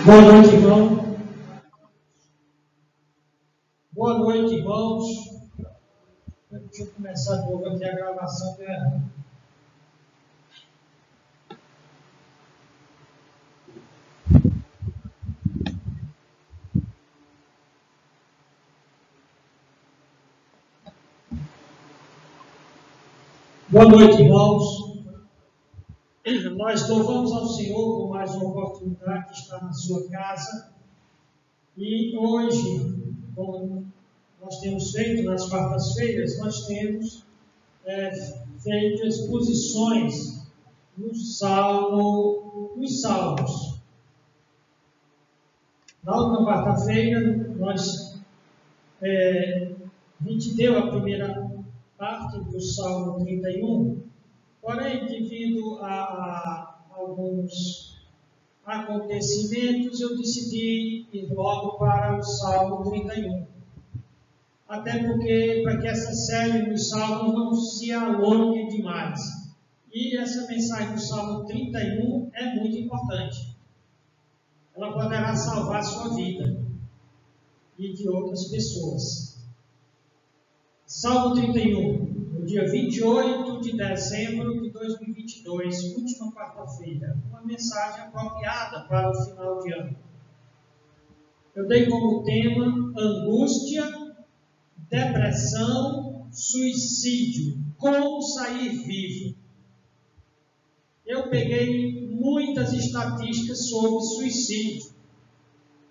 Boa noite, irmão. Boa noite, irmãos. Deixa eu começar de novo aqui a gravação. Boa noite, irmãos. Nós louvamos ao Senhor por mais uma oportunidade de estar na sua casa. E hoje, como nós temos feito nas quartas-feiras, nós temos feito exposições nos Salmos. Na última quarta-feira, a gente deu a primeira parte do Salmo 31, porém, devido a alguns acontecimentos, eu decidi ir logo para o Salmo 31. Até porque, para que essa série dos Salmos não se alongue demais. E essa mensagem do Salmo 31 é muito importante. Ela poderá salvar a sua vida e de outras pessoas. Salmo 31, no dia 28 de dezembro de 2022, última quarta-feira. Uma mensagem apropriada para o final de ano. Eu dei como tema angústia, depressão, suicídio. Como sair vivo? Eu peguei muitas estatísticas sobre suicídio.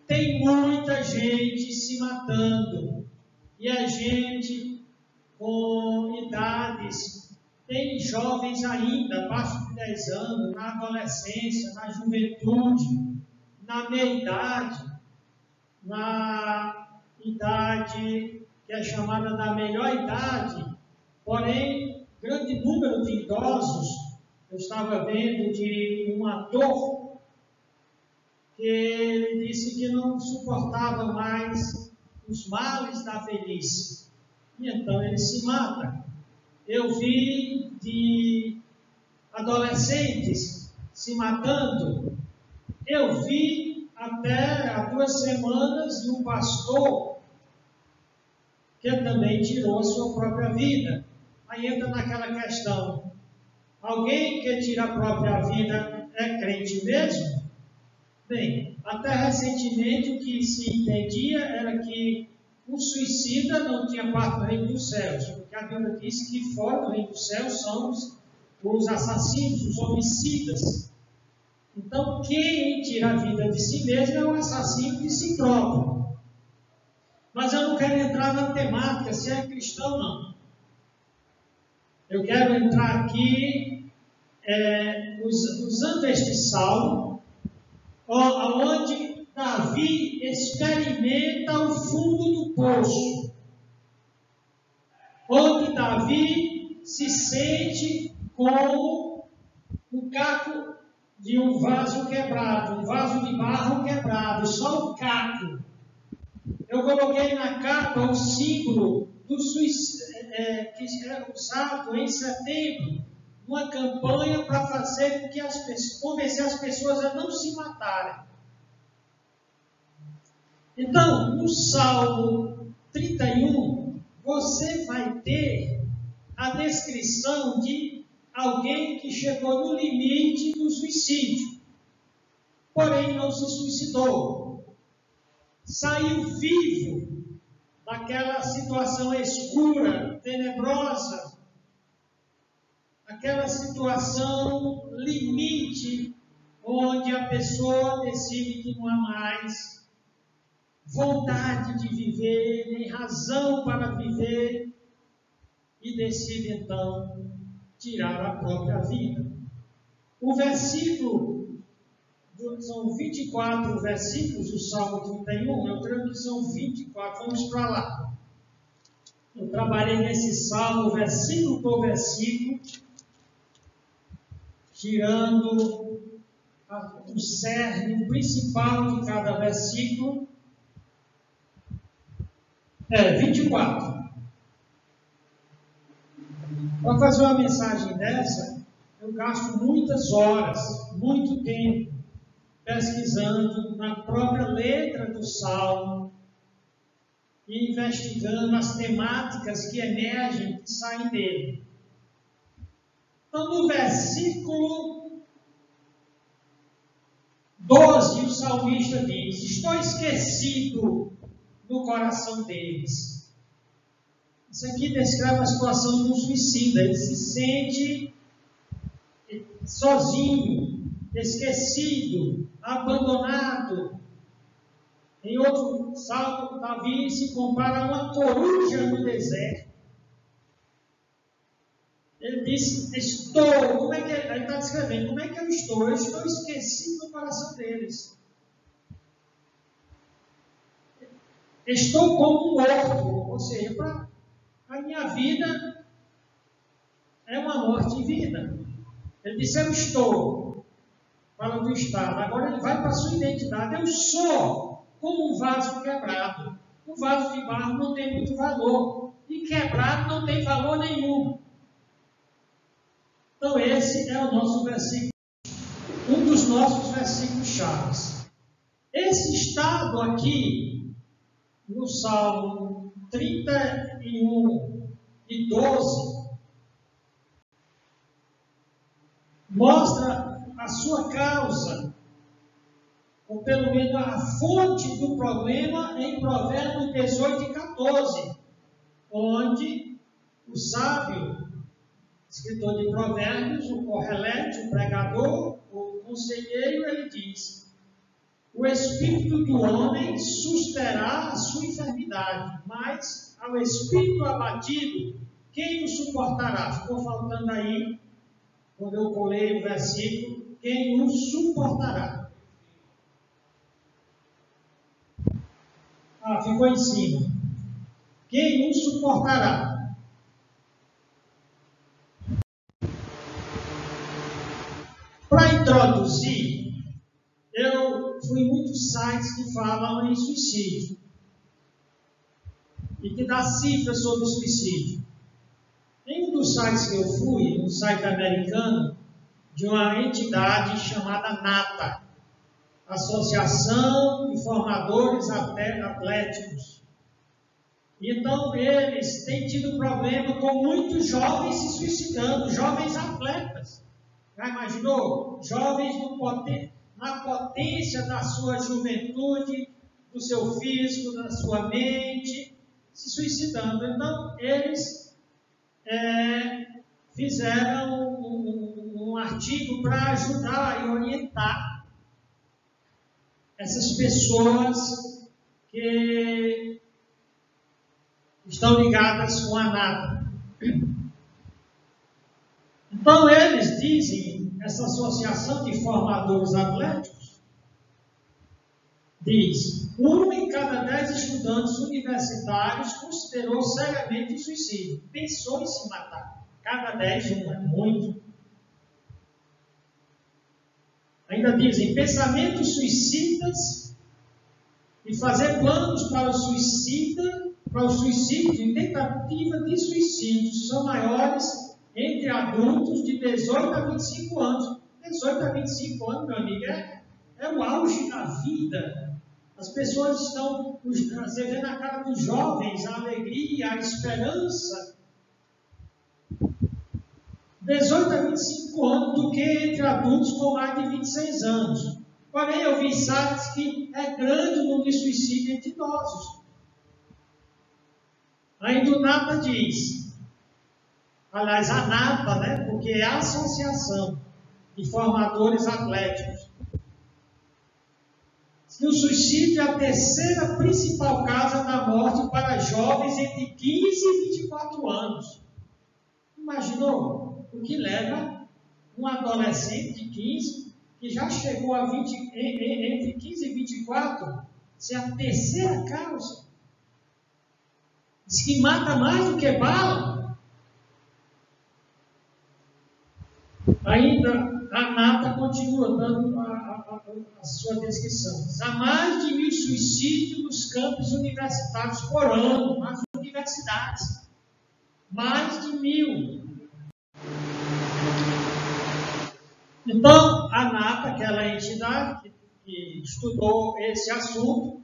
Tem muita gente se matando. E a gente com idades, tem jovens ainda, abaixo de 10 anos, na adolescência, na juventude, na meia-idade, na idade que é chamada da melhor idade, porém, grande número de idosos. Eu estava vendo de um ator que ele disse que não suportava mais os males da velhice. E então ele se mata. Eu vi de adolescentes se matando. Eu vi até há 2 semanas de um pastor que também tirou a sua própria vida. Aí entra naquela questão: alguém que tira a própria vida é crente mesmo? Bem, até recentemente o que se entendia era que o suicida não tinha parte do reino dos céus, porque a Bíblia diz que fora do reino dos céus são os assassinos, os homicidas. Então, quem tira a vida de si mesmo é o assassino de si próprio. Mas eu não quero entrar na temática se é cristão ou não. Eu quero entrar aqui usando este salmo, onde Davi experimenta o fundo do poço, onde Davi se sente como o caco de um vaso quebrado, um vaso de barro quebrado, só o caco. Eu coloquei na capa o símbolo do suicídio, que era usado em setembro, uma campanha para fazer com que convencer as pessoas a não se matarem. Então, no Salmo 31, você vai ter a descrição de alguém que chegou no limite do suicídio, porém não se suicidou. Saiu vivo daquela situação escura, tenebrosa, aquela situação limite, onde a pessoa decide que não há mais vontade de viver, nem razão para viver, e decide então tirar a própria vida. O versículo, são 24 versículos do Salmo 31, eu creio que são 24, vamos para lá. Eu trabalhei nesse salmo, versículo por versículo, tirando o cerne, o principal de cada versículo. 24. Para fazer uma mensagem dessa, eu gasto muitas horas, muito tempo. pesquisando na própria letra do Salmo e investigando as temáticas que emergem, que saem dele. Então, no versículo 12, o salmista diz: estou esquecido no coração deles. Isso aqui descreve a situação do suicida. Ele se sente sozinho, esquecido, abandonado. Em outro salmo, Davi se compara a uma coruja no deserto. Ele disse: estou. Como é que ele está descrevendo? Como é que eu estou? Eu estou esquecido no coração deles. Estou como morto. Ou seja, a minha vida é uma morte em vida. Ele disse: eu estou. Fala do estado. Agora ele vai para a sua identidade. Eu sou como um vaso quebrado. Um vaso de barro não tem muito valor. E quebrado não tem valor nenhum. Então esse é o nosso versículo. Um dos nossos versículos chaves. Esse estado aqui, no Salmo 31 e 12, mostra a sua causa, ou pelo menos a fonte do problema, em Provérbios 18 e 14, onde o sábio, escritor de Provérbios, o correlete, o pregador, o conselheiro, ele diz: o espírito do homem susterá a sua enfermidade, mas ao espírito abatido, quem o suportará? Ficou faltando aí, quando eu colei o versículo, quem o suportará? Ficou em cima. Quem o suportará? Para introduzir, eu fui em muitos sites que falam em suicídio e que dá cifras sobre o suicídio. Em um dos sites que eu fui, um site americano, de uma entidade chamada NATA, Associação de Formadores Atléticos. Então, eles têm tido problema com muitos jovens se suicidando, jovens atletas. Já imaginou? Jovens na potência da sua juventude, do seu físico, da sua mente, se suicidando. Então, eles fizeram um artigo para ajudar e orientar essas pessoas que estão ligadas com a NATA. Então, eles dizem, essa associação de formadores atléticos, diz: 1 em cada 10 estudantes universitários considerou seriamente o suicídio, pensou em se matar. Cada 10, é muito. Ainda dizem: pensamentos suicidas e fazer planos para o suicídio e tentativa de suicídio são maiores entre adultos de 18 a 25 anos. 18 a 25 anos, meu amigo, é o auge da vida. As pessoas estão, você vê na cara dos jovens a alegria, a esperança. 18 a 25 anos do que entre adultos com mais de 26 anos. Porém, eu vi sites que é grande o número de suicídio entre idosos. Ainda o NATA diz, aliás, a NATA, né, porque é a Associação de Formadores Atléticos, que o suicídio é a terceira principal causa da morte para jovens entre 15 e 24 anos. Imaginou o que leva um adolescente de 15, que já chegou a entre 15 e 24, ser a terceira causa? Diz que mata mais do que bala. Ainda a NATA continua dando a sua descrição. Há mais de 1.000 suicídios nos campos universitários por ano, nas universidades. Mais de 1.000. Então, a NATA, aquela entidade que que estudou esse assunto,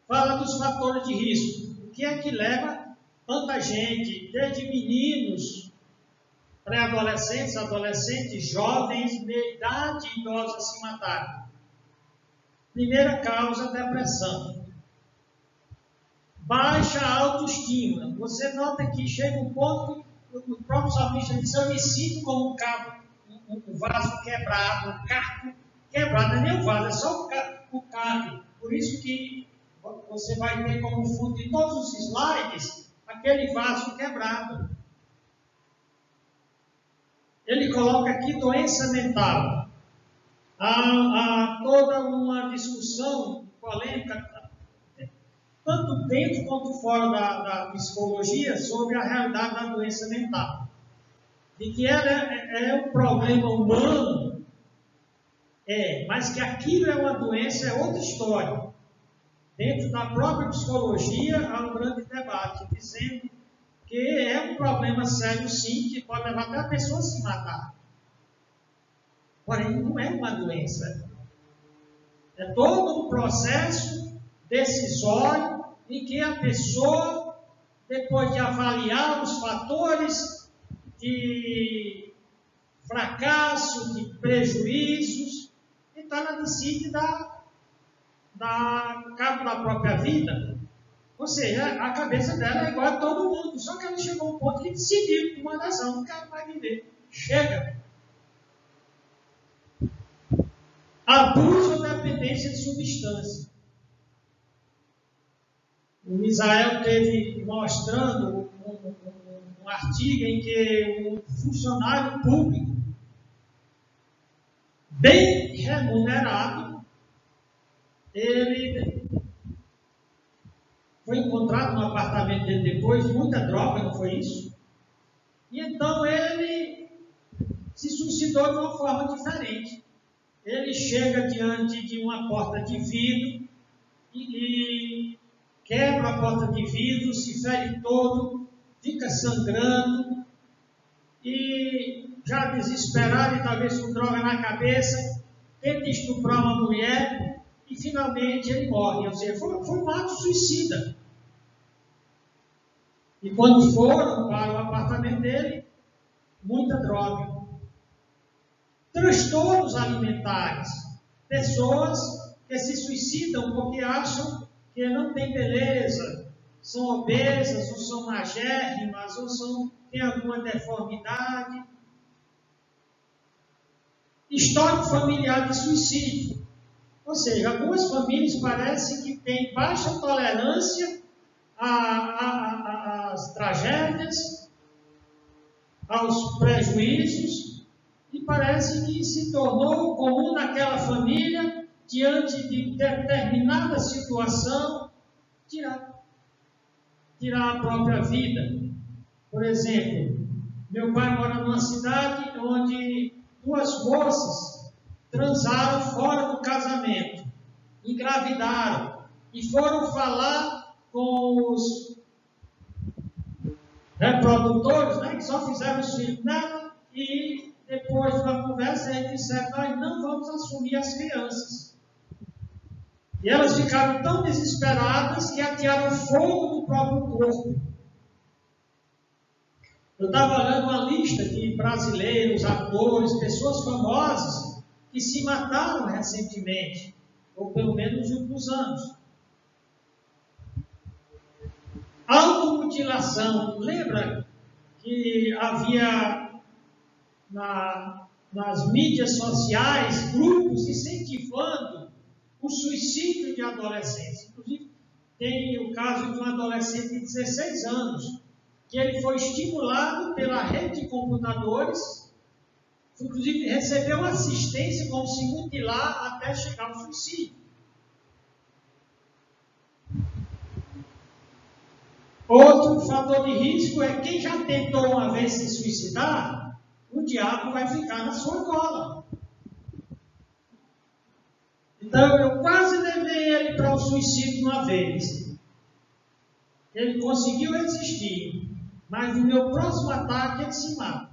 fala dos fatores de risco. O que é que leva tanta gente, desde meninos, pré-adolescentes, adolescentes, jovens, meia idade e idosos a se matarem? Primeira causa, depressão. Baixa autoestima. Você nota que chega um ponto que o próprio salmista diz: eu me sinto como um vaso quebrado, um caco quebrado. Não é nem o vaso, é só o caco. Por isso que você vai ter como fundo de todos os slides aquele vaso quebrado. Ele coloca aqui doença mental. Há toda uma discussão polêmica, tanto dentro quanto fora da psicologia, sobre a realidade da doença mental. De que ela é um problema humano, mas que aquilo é uma doença é outra história. Dentro da própria psicologia há um grande debate, dizendo que é um problema sério, sim, que pode levar até a pessoa a se matar. Porém, não é uma doença. É todo um processo decisório em que a pessoa, depois de avaliar os fatores de fracasso, de prejuízos, então ela decide dar cabo da própria vida. Ou seja, a cabeça dela é igual a todo mundo, só que ela chegou a um ponto que decidiu de uma nação, não quero mais viver. Chega. Abuso ou dependência de substância. O Misael teve mostrando um artigo em que um funcionário público, bem remunerado, ele foi encontrado no apartamento dele depois, muita droga, não foi isso? E então ele se suicidou de uma forma diferente. Ele chega diante de uma porta de vidro e quebra a porta de vidro, se fere todo, fica sangrando e já desesperado e talvez com droga na cabeça, tenta estuprar uma mulher e finalmente ele morre. Ou seja, foi um ato suicida. E quando foram para o apartamento dele, muita droga. Transtornos alimentares. Pessoas que se suicidam porque acham que não tem beleza, são obesas, ou são magérrimas, ou têm alguma deformidade. Histórico familiar de suicídio. Ou seja, algumas famílias parecem que têm baixa tolerância às tragédias, aos prejuízos, e parece que se tornou comum naquela família, diante de determinada situação, tirar a própria vida. Por exemplo, meu pai mora numa cidade onde 2 moças transaram fora do casamento, engravidaram e foram falar com os reprodutores, que só fizeram os filhos nada, e depois de uma conversa eles disseram: nós não vamos assumir as crianças. E elas ficaram tão desesperadas que atearam fogo no próprio corpo. Eu estava olhando uma lista de brasileiros, atores, pessoas famosas que se mataram recentemente, ou pelo menos nos últimos anos. Automutilação. Lembra que havia nas mídias sociais grupos incentivando o suicídio de adolescentes? Inclusive, tem o caso de um adolescente de 16 anos, que ele foi estimulado pela rede de computadores, inclusive recebeu assistência como se mutilar até chegar ao suicídio. Outro fator de risco é quem já tentou uma vez se suicidar, o diabo vai ficar na sua cola. Então, eu quase levei ele para o suicídio uma vez. Ele conseguiu resistir, mas no meu próximo ataque ele se mata.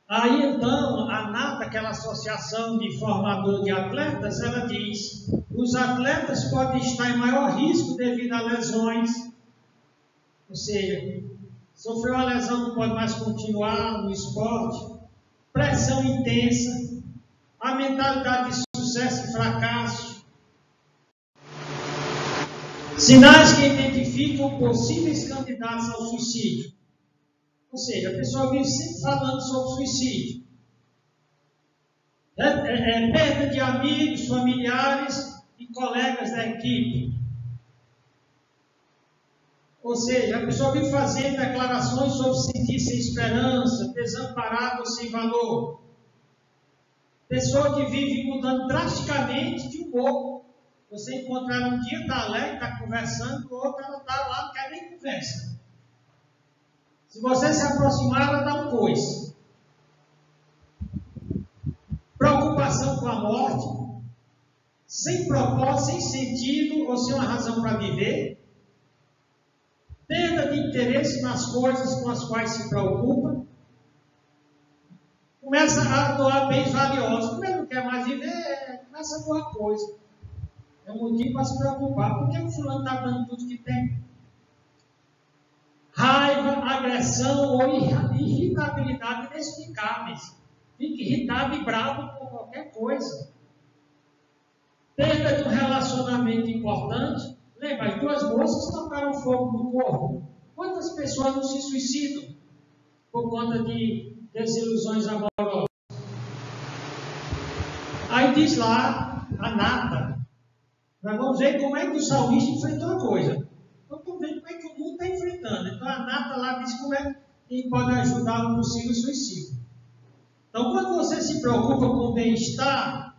Aí então, a nata aquela associação de formador de atletas, ela diz: os atletas podem estar em maior risco devido a lesões, ou seja, sofreu uma lesão, não pode mais continuar no esporte, pressão intensa, a mentalidade de sucesso e fracasso, sinais que identificam possíveis candidatos ao suicídio. Ou seja, a pessoa vive sempre falando sobre suicídio. Perda de amigos, familiares e colegas da equipe. Ou seja, a pessoa vive fazendo declarações sobre sentir sem esperança, desamparado ou sem valor. Pessoa que vive mudando drasticamente de humor. Você encontrar um dia, está alegre, está conversando, o outro ela está lá, não quer nem conversa. Se você se aproximar, ela dá um coice. Preocupação com a morte, sem propósito, sem sentido ou sem uma razão para viver. Perda de interesse nas coisas com as quais se preocupa. Começa a doar bens valiosos. Como ele não quer mais viver, começa a doar coisa. É um motivo para se preocupar. Por que o fulano está dando tudo que tem? Raiva, agressão ou irritabilidade inexplicáveis. Fica irritado e bravo por qualquer coisa. Perda de um relacionamento importante. Lembra, as duas moças tocaram fogo no corpo. Quantas pessoas não se suicidam por conta de desilusões amorosas? Aí diz lá a Nata. Nós vamos ver como é que o salmista enfrentou a coisa. Então, vamos ver como é que o mundo está enfrentando. Então, a Nata lá diz como é que pode ajudar no possível suicídio. Então, quando você se preocupa com o bem-estar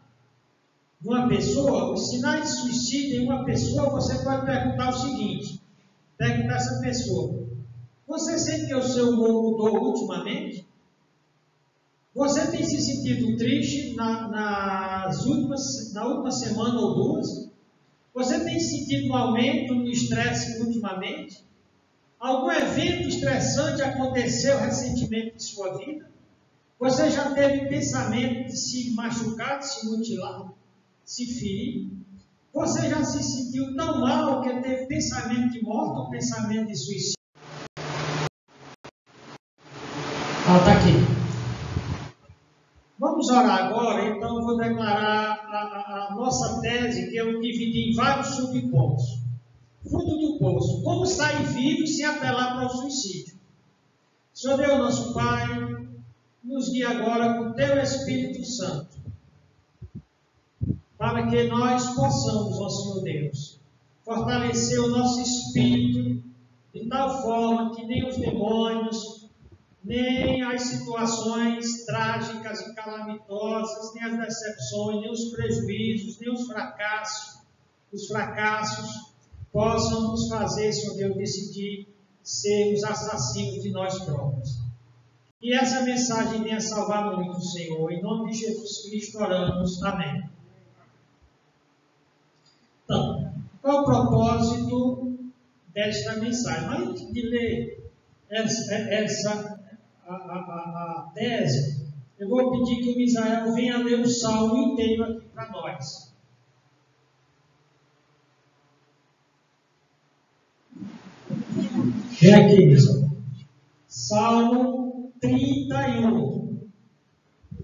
de uma pessoa, os sinais de suicídio em uma pessoa, você pode perguntar o seguinte: perguntar a essa pessoa: você sente que o seu humor mudou ultimamente? Você tem se sentido triste na última semana ou duas? Você tem sentido um aumento no estresse ultimamente? Algum evento estressante aconteceu recentemente em sua vida? Você já teve pensamento de se machucar, de se mutilar, se ferir? Você já se sentiu tão mal que teve pensamento de morte ou pensamento de suicídio? Está aqui. Vamos orar agora, então eu vou declarar a nossa tese, que eu dividi em vários subpontos. Fundo do poço. Como sair vivo sem apelar para o suicídio? Senhor Deus, nosso Pai, nos guia agora com o Teu Espírito Santo, para que nós possamos, ó Senhor Deus, fortalecer o nosso espírito de tal forma que nem os demônios, nem as situações trágicas e calamitosas, nem as decepções, nem os prejuízos, nem os fracassos possam nos fazer, Senhor Deus, decidir sermos assassinos de nós próprios. E essa mensagem venha salvar muito, Senhor. Em nome de Jesus Cristo oramos. Amém. Então, qual é o propósito desta mensagem? Mas antes de ler a tese, eu vou pedir que o Misael venha ler o salmo inteiro aqui para nós. Vem aqui, Misael. Salmo 31.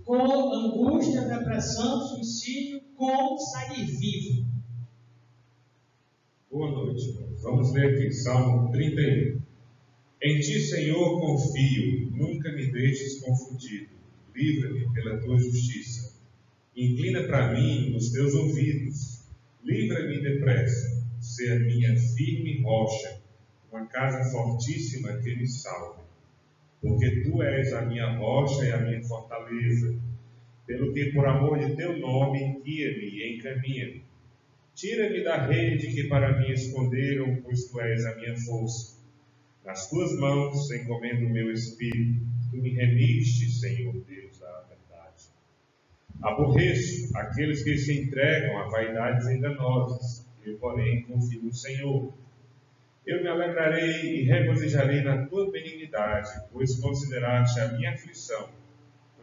Com angústia, depressão, suicídio, como sair vivo. Boa noite. Vamos ler aqui, Salmo 31. Em ti, Senhor, confio, nunca me deixes confundido. Livra-me pela tua justiça. Inclina para mim os teus ouvidos. Livra-me depressa. Sê a minha firme rocha, uma casa fortíssima que me salve. Porque tu és a minha rocha e a minha fortaleza. Pelo que, por amor de teu nome, guia-me e encaminha-me. Tira-me da rede que para mim esconderam, pois tu és a minha força. Nas tuas mãos encomendo o meu espírito. Tu me remiste, Senhor Deus da verdade. Aborreço aqueles que se entregam a vaidades enganosas. Eu, porém, confio no Senhor. Eu me alegrarei e regozijarei na tua benignidade, pois consideraste a minha aflição.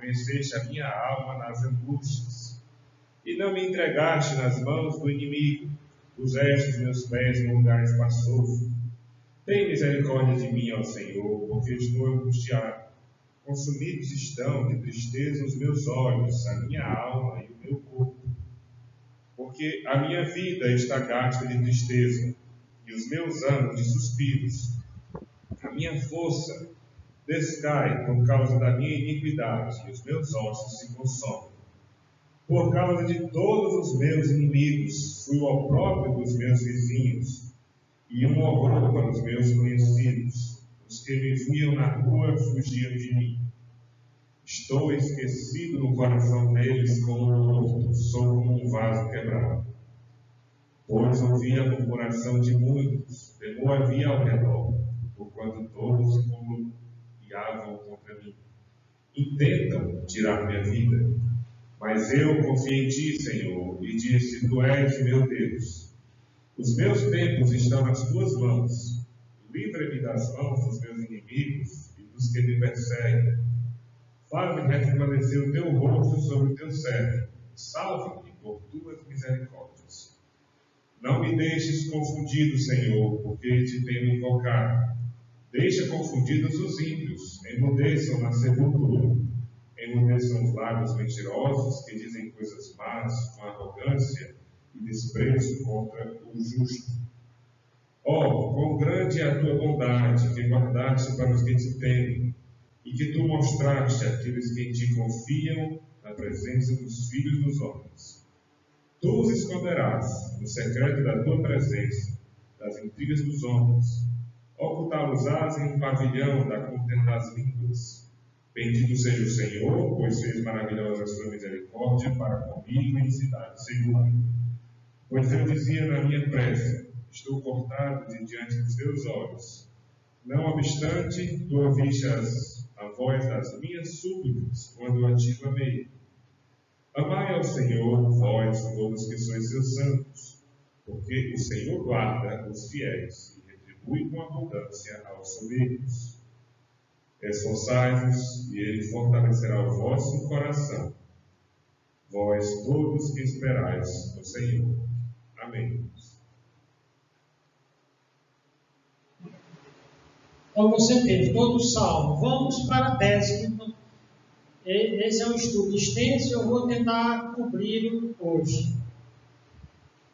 conheceste a minha alma nas angústias, e não me entregaste nas mãos do inimigo, puseste os meus pés no lugar espaçoso. Tem misericórdia de mim, ó Senhor, porque estou angustiado. Consumidos estão de tristeza os meus olhos, a minha alma e o meu corpo. Porque a minha vida está gasta de tristeza, e os meus anos de suspiros. A minha força descai por causa da minha iniquidade, e os meus ossos se consomem. Por causa de todos os meus inimigos, fui o opróbrio dos meus vizinhos, e um horror para os meus conhecidos. Os que me viam na rua fugiam de mim. Estou esquecido no coração deles como um morto, sou como um vaso quebrado. Pois ouvi a murmuração de muitos, temor havia ao redor, porquanto todos se conluiavam contra mim. Intentam tirar minha vida, mas eu confiei em ti, Senhor, e disse: Tu és meu Deus. Os meus tempos estão nas tuas mãos. Livra-me das mãos dos meus inimigos e dos que me perseguem. Faz-me resplandecer o teu rosto sobre o teu servo. Salva-me por tuas misericórdias. Não me deixes confundido, Senhor, porque te tenho invocado. Deixa confundidos os ímpios, emudeçam na sepultura. Emudeçam os lábios mentirosos que dizem coisas más com arrogância e desprezo contra o justo. Quão grande é a tua bondade, que guardaste para os que te temem, e que tu mostraste àqueles que em ti confiam na presença dos filhos dos homens. Tu os esconderás no secreto da tua presença, das intrigas dos homens. Ocultá-los-ás em um pavilhão da contenda das línguas. Bendito seja o Senhor, pois fez maravilhosa a sua misericórdia para comigo em cidade segura. Pois eu dizia na minha pressa: estou cortado de diante dos teus olhos. Não obstante, tu ouviste a voz das minhas súplicas, quando a ti clamei. Amai ao Senhor, vós todos que sois seus santos, porque o Senhor guarda os fiéis e retribui com abundância aos soberbos. Esforçai-vos, e ele fortalecerá o vosso coração. Vós todos que esperais no Senhor. Amém. Então você teve todo o salmo. Vamos para a tese. Esse é um estudo extenso, eu vou tentar cobrir hoje.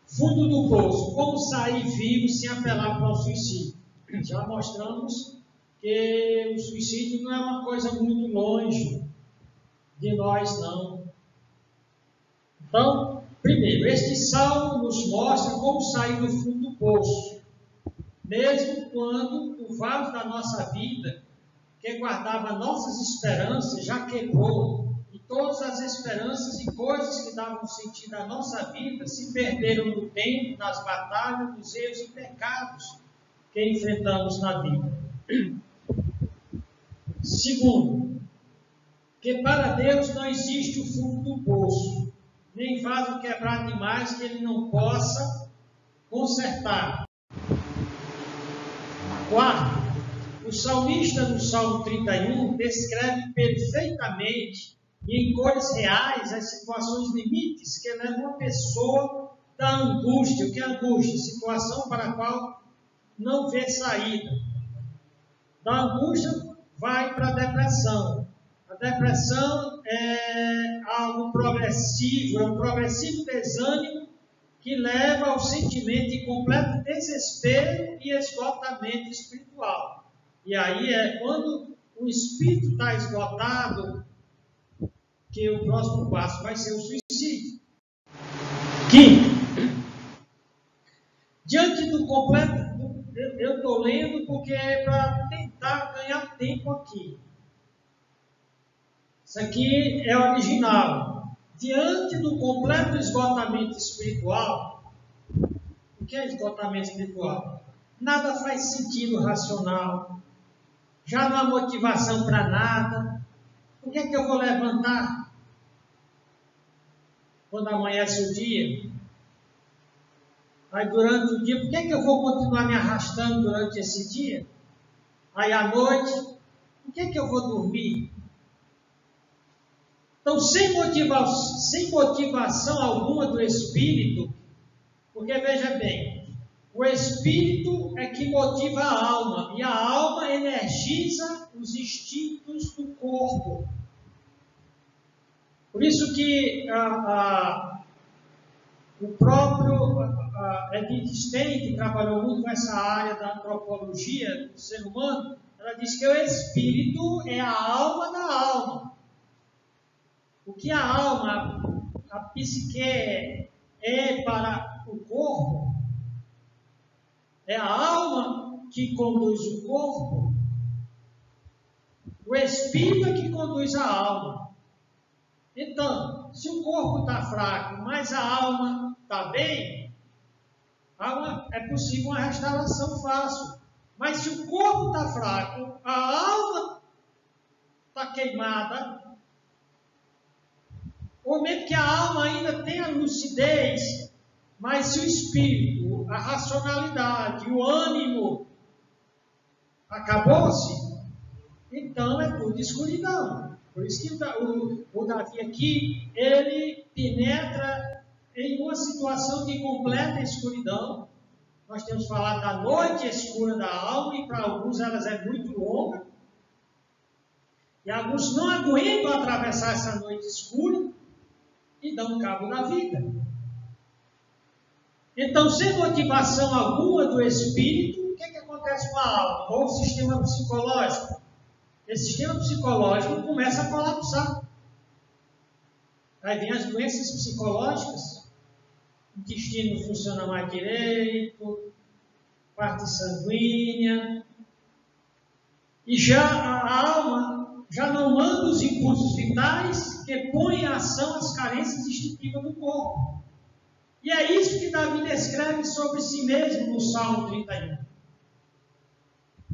Fundo do poço. Como sair vivo sem apelar para o suicídio? Já mostramos que o suicídio não é uma coisa muito longe de nós, não. Então, primeiro, este salmo nos mostra como sair do fundo do poço. Mesmo quando o vaso da nossa vida, que guardava nossas esperanças, já quebrou, e todas as esperanças e coisas que davam sentido à nossa vida se perderam no tempo, nas batalhas, nos erros e pecados que enfrentamos na vida. Segundo, que para Deus não existe o fundo do poço, nem vaso quebrado demais que ele não possa consertar. Quarto, o salmista no Salmo 31 descreve perfeitamente e em cores reais as situações limites que levam a pessoa da angústia. O que é angústia? Situação para a qual não vê saída. Da angústia vai para a depressão. A depressão é algo progressivo, é um progressivo desânimo que leva ao sentimento de completo desespero e esgotamento espiritual. E aí é quando o espírito está esgotado que o próximo passo vai ser o suicídio. Quinto, diante do completo, eu estou lendo porque é para tentar ganhar tempo aqui. Isso aqui é original. Diante do completo esgotamento espiritual, o que é esgotamento espiritual? Nada faz sentido racional, já não há motivação para nada. Por que eu vou levantar quando amanhece o dia? Aí durante o dia, por que eu vou continuar me arrastando durante esse dia? Aí à noite, por que eu vou dormir? Então, sem motivação alguma do espírito, porque veja bem, o espírito é que motiva a alma, e a alma energiza os instintos do corpo. Por isso que o próprio Edith Stein, que trabalhou muito com essa área da antropologia do ser humano, ela diz que o espírito é a alma da alma. O que a alma, a psique é para o corpo, é a alma que conduz o corpo, o espírito é que conduz a alma. Então, se o corpo está fraco, mas a alma está bem, é possível uma restauração fácil. Mas se o corpo está fraco, a alma está queimada, ou mesmo que a alma ainda tenha lucidez, mas se o espírito, a racionalidade, o ânimo acabou-se, então é tudo escuridão. Por isso que o Davi aqui, ele penetra em uma situação de completa escuridão. Nós temos falado da noite escura da alma, e para alguns elas é muito longa. E alguns não aguentam atravessar essa noite escura e dão cabo da vida. Então, sem motivação alguma do espírito, o que acontece com a alma? Ou o sistema psicológico? Esse sistema psicológico começa a colapsar. Aí vem as doenças psicológicas, o intestino não funciona mais direito, parte sanguínea, e já a alma já não manda os impulsos vitais que põem em ação as carências instintivas do corpo. E é isso que Davi descreve sobre si mesmo no Salmo 31.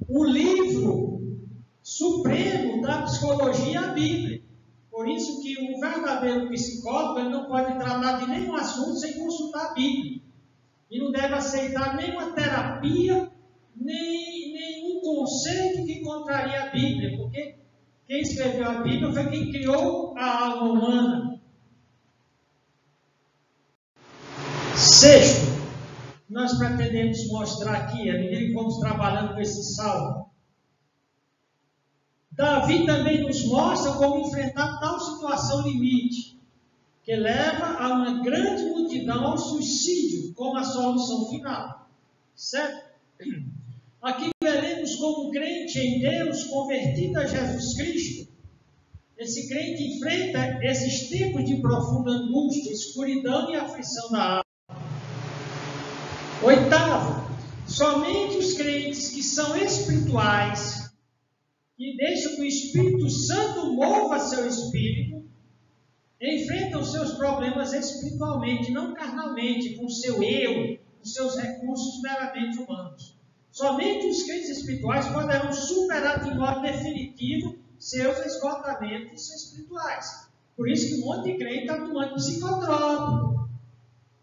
O livro supremo da psicologia é a Bíblia. Por isso que um verdadeiro psicólogo, ele não pode tratar de nenhum assunto sem consultar a Bíblia. E não deve aceitar nenhuma terapia, nenhum conceito que contraria a Bíblia, porque quem escreveu a Bíblia foi quem criou a alma humana. Sexto, nós pretendemos mostrar aqui, à medida que vamos trabalhando com esse salmo, Davi também nos mostra como enfrentar tal situação limite, que leva a uma grande multidão ao suicídio como a solução final. Certo? Aqui veremos como um crente em Deus, convertido a Jesus Cristo, esse crente enfrenta esses tempos de profunda angústia, escuridão e aflição da alma. Oitavo, somente os crentes que são espirituais, que deixam que o Espírito Santo mova seu espírito, enfrentam seus problemas espiritualmente, não carnalmente, com seu eu, com seus recursos meramente humanos. Somente os crentes espirituais poderão superar de modo definitivo seus esgotamentos espirituais. Por isso que um monte de crente está tomando psicotrópico,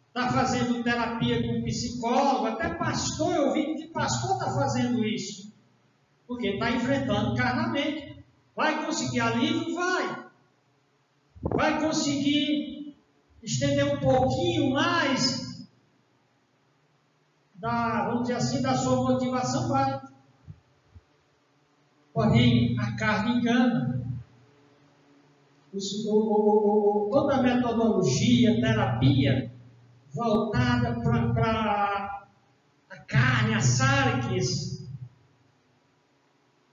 está fazendo terapia com psicólogo, até pastor, eu vi que pastor está fazendo isso. Porque está enfrentando carnalmente. Vai conseguir alívio? Vai. Vai conseguir estender um pouquinho mais vamos dizer assim, da sua motivação? Vai. Porém, a carne engana. Toda a metodologia, terapia, voltada para a carne, a sarques,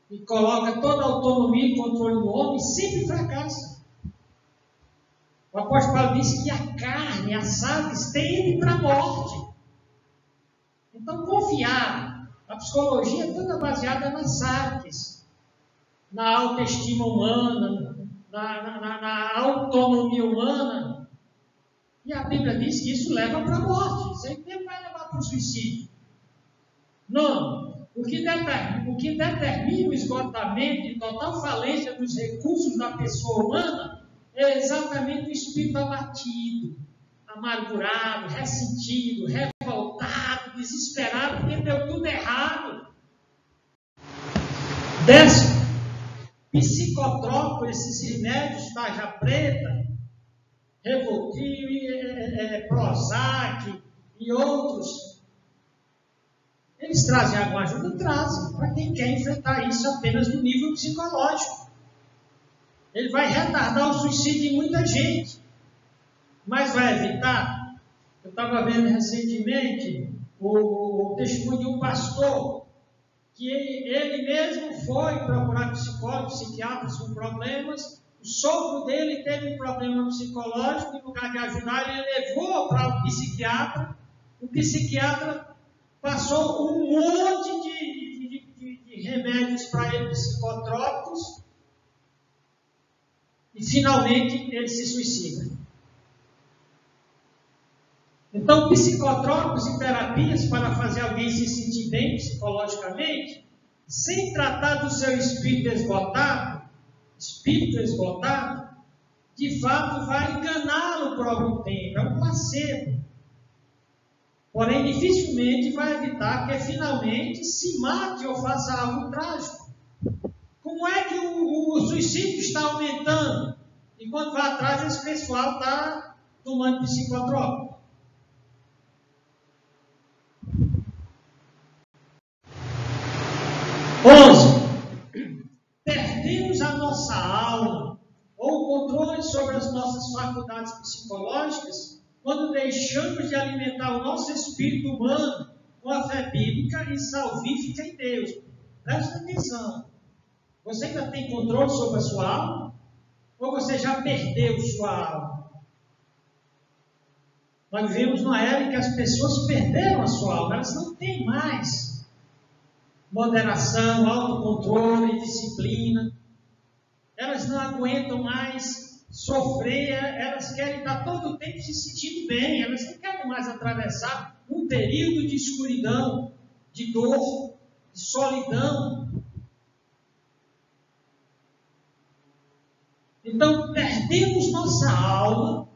e coloca toda a autonomia e controle do homem, sempre fracassa. O apóstolo Paulo disse que a carne, a sardes, tende para a morte. Então, confiar, a psicologia é toda baseada nas sarques, na autoestima humana, na autonomia humana. E a Bíblia diz que isso leva para a morte. Isso aí vai levar para o suicídio. Não. O que determina o esgotamento e total falência dos recursos da pessoa humana é exatamente o espírito abatido, amargurado, ressentido, revoltado, desesperado, porque deu tudo errado. 10º, psicotrópicos, esses remédios, tarja preta, Revoltil, Prozac e outros, eles trazem alguma ajuda? Trazem, para quem quer enfrentar isso apenas no nível psicológico. Ele vai retardar o suicídio de muita gente, mas vai evitar. Eu estava vendo recentemente o testemunho de um pastor, que ele mesmo foi procurar psicólogos, psiquiatras com problemas. O sogro dele teve um problema psicológico, em lugar de ajudar, ele levou para o psiquiatra. O psiquiatra passou um monte de remédios para ele, psicotrópicos, e finalmente ele se suicida. Então, psicotrópicos e terapias para fazer alguém se sentir bem psicologicamente, sem tratar do seu espírito esgotado, de fato vai enganá-lo por algum tempo, é um placebo. Porém, dificilmente vai evitar que finalmente se mate ou faça algo trágico. Como é que o suicídio está aumentando? Enquanto vai atrás, esse pessoal está tomando psicotrópico. Perdemos a nossa alma ou o controle sobre as nossas faculdades psicológicas quando deixamos de alimentar o nosso espírito humano com a fé bíblica e salvífica em Deus. Presta atenção. Você ainda tem controle sobre a sua alma? Ou você já perdeu sua alma? Nós vivemos numa era em que as pessoas perderam a sua alma. Elas não têm mais moderação, autocontrole, disciplina. Elas não aguentam mais sofrer, elas querem estar todo o tempo se sentindo bem, elas não querem mais atravessar um período de escuridão, de dor, de solidão. Então, perdemos nossa alma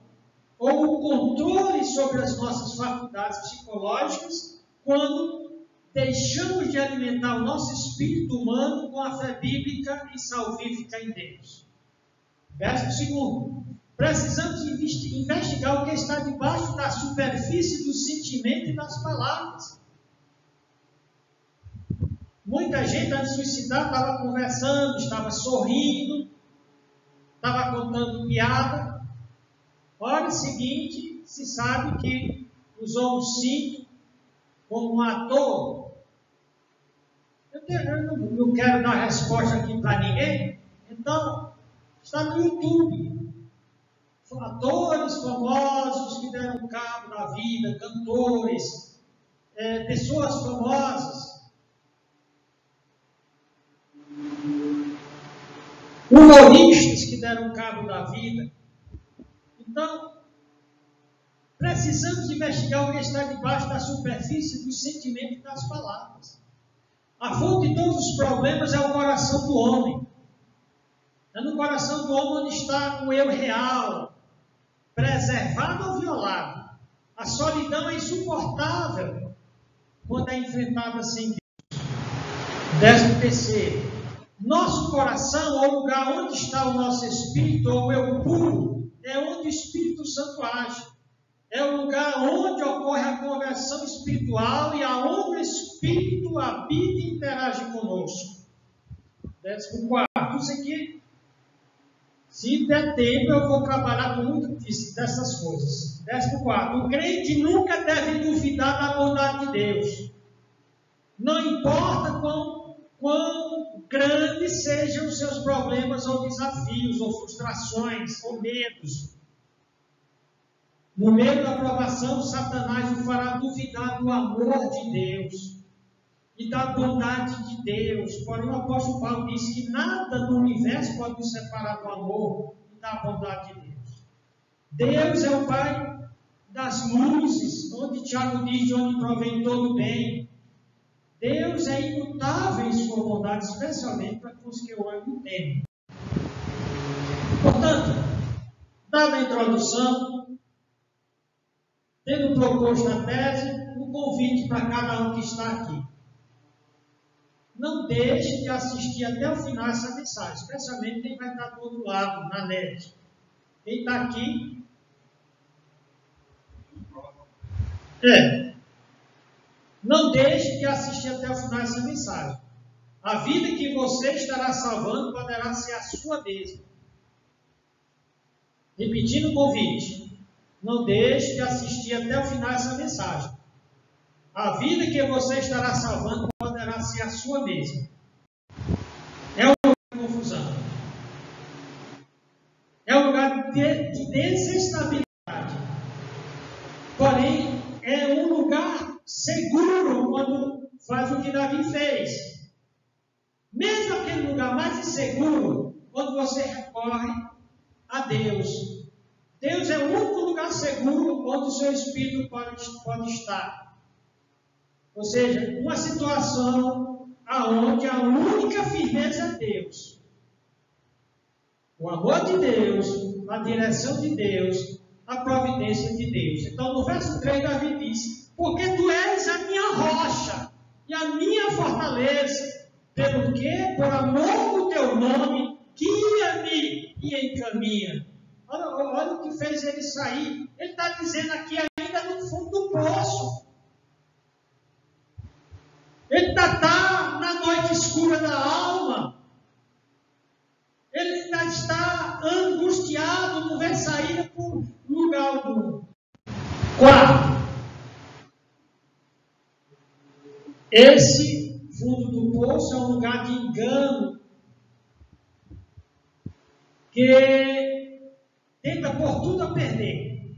ou o controle sobre as nossas faculdades psicológicas quando deixamos de alimentar o nosso espírito humano com a fé bíblica e salvífica em Deus. Verso 2. Precisamos investigar o que está debaixo da superfície do sentimento e das palavras. Muita gente antes de suicidar estava conversando, estava sorrindo, estava contando piada. Hora seguinte, se sabe que usou um cinto como um ator. Eu não quero dar resposta aqui para ninguém, então está no YouTube. Atores famosos que deram cabo da vida, cantores, pessoas famosas, humoristas que deram cabo da vida. Então, precisamos investigar o que está debaixo da superfície do sentimento e das palavras. A fonte de todos os problemas é o coração do homem. É no coração do homem onde está o eu real, preservado ou violado. A solidão é insuportável quando é enfrentada sem Deus. 13º. Nosso coração, ou o lugar onde está o nosso espírito, ou o eu puro, é onde o Espírito Santo age. É o lugar onde ocorre a conversão espiritual e aonde o Espírito habita e interage conosco. 14. Isso aqui, se der tempo, eu vou trabalhar com muito dessas coisas. 14. O crente nunca deve duvidar da bondade de Deus. Não importa quão grandes sejam os seus problemas ou desafios, ou frustrações, ou medos. No meio da provação, Satanás o fará duvidar do amor de Deus e da bondade de Deus. Porém, o apóstolo Paulo diz que nada no universo pode nos separar do amor e da bondade de Deus. Deus é o Pai das luzes, onde Tiago diz de onde provém todo o bem. Deus é imutável em sua bondade, especialmente para os que o amam e temem. Portanto, dada a introdução, tendo proposto a tese, um convite para cada um que está aqui. não deixe de assistir até o final essa mensagem, especialmente quem vai estar do outro lado, na net. Quem está aqui, não deixe de assistir até o final essa mensagem. A vida que você estará salvando poderá ser a sua mesma. Repetindo o convite, não deixe de assistir até o final essa mensagem. A vida que você estará salvando poderá ser a sua mesma. É um lugar de confusão. É um lugar de desestabilidade. Porém, é um lugar seguro quando faz o que Davi fez. Mesmo aquele lugar mais inseguro, quando você recorre a Deus. Deus é o único lugar seguro onde o seu espírito pode estar. Ou seja, uma situação onde a única firmeza é Deus. O amor de Deus, a direção de Deus, a providência de Deus. Então, no verso 3, Davi diz: porque tu és a minha rocha e a minha fortaleza, pelo que, por amor do teu nome, guia-me e encaminha. Olha o que fez ele sair. Ele está dizendo aqui ainda no fundo do poço. Ele está na noite escura da alma. Ele ainda está angustiado, não vê saída por lugar algum. 4. Esse fundo do poço é um lugar de engano que tenta por tudo a perder.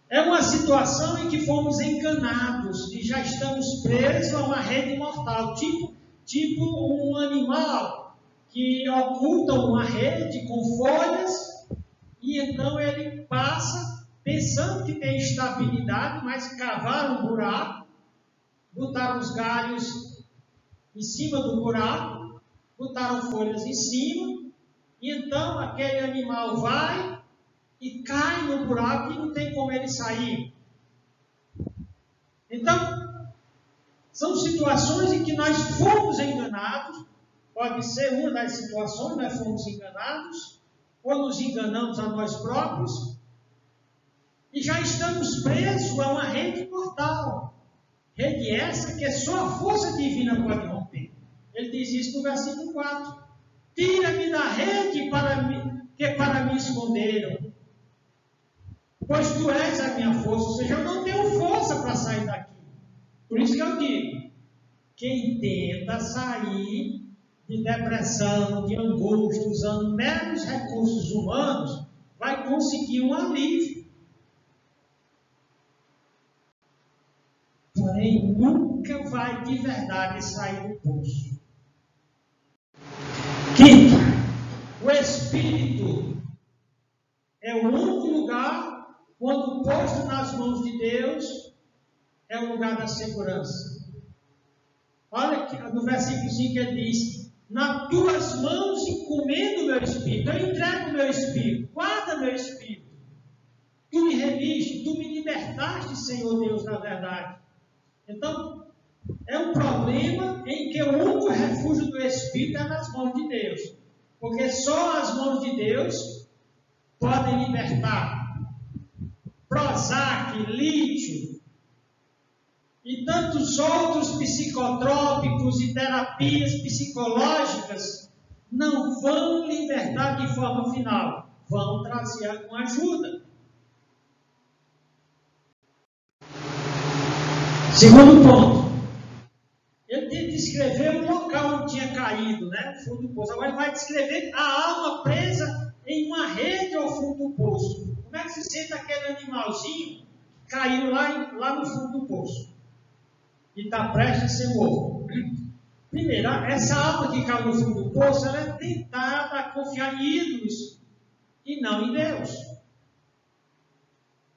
É uma situação em que fomos enganados e já estamos presos a uma rede mortal, tipo um animal que oculta uma rede com folhas e então ele passa pensando que tem estabilidade, mas cavaram um buraco, botaram os galhos em cima do buraco, botaram folhas em cima, e então aquele animal vai e cai no buraco e não tem como ele sair. Então, são situações em que nós fomos enganados, pode ser uma das situações, nós fomos enganados, ou nos enganamos a nós próprios, e já estamos presos a uma rede mortal. Rede essa que só a força divina pode romper. Ele diz isso no versículo 4. Tira-me da rede que para me esconderam, pois tu és a minha força. Ou seja, eu não tenho força para sair daqui. Por isso que eu digo, quem tenta sair de depressão, de angústia, usando meros recursos humanos, vai conseguir um alívio. Porém, nunca vai de verdade sair do poço. Quinto, o Espírito é o único lugar, quando posto nas mãos de Deus, é o lugar da segurança. Olha que no versículo 5 ele diz: nas tuas mãos encomendo o meu espírito, eu entrego o meu espírito, guarda meu espírito. Tu me remiste, tu me libertaste, Senhor Deus, na verdade. Então, é um problema em que o único refúgio do Espírito é nas mãos de Deus. Porque só as mãos de Deus podem libertar. Prozac, lítio e tantos outros psicotrópicos e terapias psicológicas não vão libertar de forma final. Vão trazer alguma ajuda. Segundo ponto, ele tem que descrever o local onde tinha caído, né? O fundo do poço. Agora ele vai descrever a alma presa em uma rede ao fundo do poço. Como é que se sente aquele animalzinho que caiu lá no fundo do poço e está prestes a ser morto? Primeiro, essa alma que caiu no fundo do poço, ela é tentada a confiar em ídolos e não em Deus.